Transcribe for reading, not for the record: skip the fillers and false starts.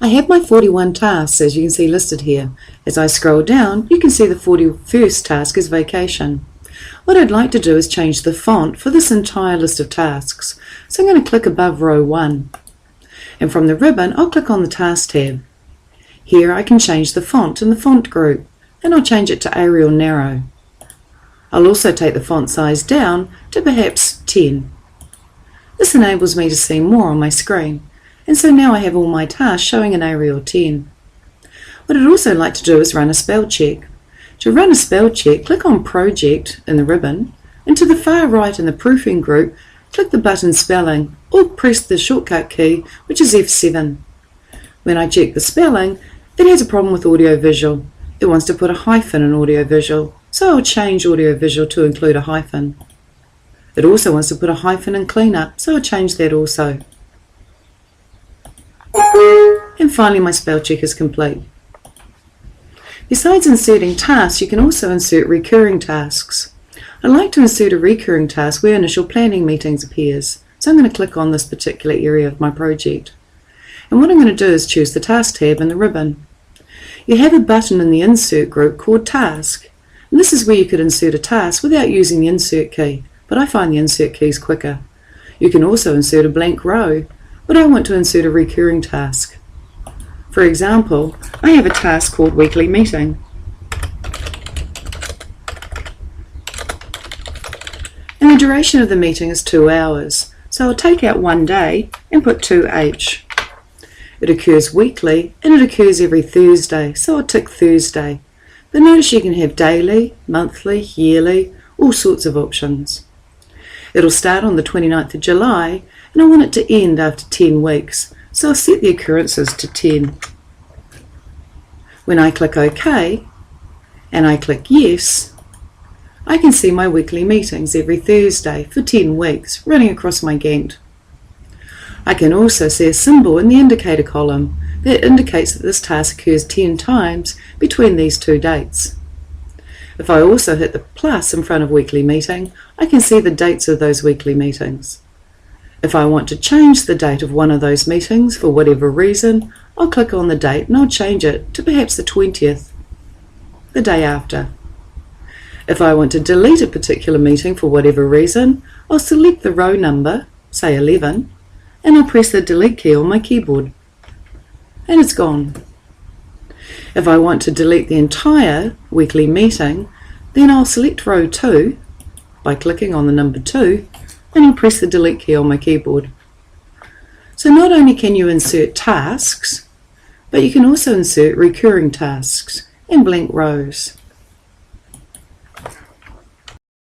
I have my 41 tasks, as you can see listed here. As I scroll down, you can see the 41st task is vacation. What I'd like to do is change the font for this entire list of tasks. So I'm going to click above row 1. And from the ribbon, I'll click on the Task tab. Here I can change the font in the font group, and I'll change it to Arial Narrow. I'll also take the font size down to perhaps 10. This enables me to see more on my screen, and so now I have all my tasks showing in Arial 10. What I'd also like to do is run a spell check. To run a spell check, click on Project in the ribbon, and to the far right in the proofing group, click the button Spelling, or press the shortcut key, which is F7. When I check the spelling, it has a problem with audiovisual. It wants to put a hyphen in audiovisual, so I'll change audiovisual to include a hyphen. It also wants to put a hyphen in cleanup, so I'll change that also. And finally, my spell check is complete. Besides inserting tasks, you can also insert recurring tasks. I'd like to insert a recurring task where initial planning meetings appears, so I'm going to click on this particular area of my project. And what I'm going to do is choose the Task tab in the ribbon. You have a button in the Insert group called Task, and this is where you could insert a task without using the Insert key, but I find the Insert keys quicker. You can also insert a blank row, but I want to insert a recurring task. For example, I have a task called Weekly Meeting. And the duration of the meeting is 2 hours, so I'll take out 1 day and put 2H. It occurs weekly and it occurs every Thursday, so I'll tick Thursday. But notice you can have daily, monthly, yearly, all sorts of options. It'll start on the 29th of July and I want it to end after 10 weeks, so I'll set the occurrences to 10. When I click OK and I click Yes, I can see my weekly meetings every Thursday for 10 weeks running across my Gantt. I can also see a symbol in the indicator column that indicates that this task occurs 10 times between these two dates. If I also hit the plus in front of weekly meeting, I can see the dates of those weekly meetings. If I want to change the date of one of those meetings for whatever reason, I'll click on the date and I'll change it to perhaps the 20th, the day after. If I want to delete a particular meeting for whatever reason, I'll select the row number, say 11, and I'll press the delete key on my keyboard. And it's gone. If I want to delete the entire weekly meeting, then I'll select row 2 by clicking on the number 2 and I'll press the delete key on my keyboard. So not only can you insert tasks, but you can also insert recurring tasks and blank rows.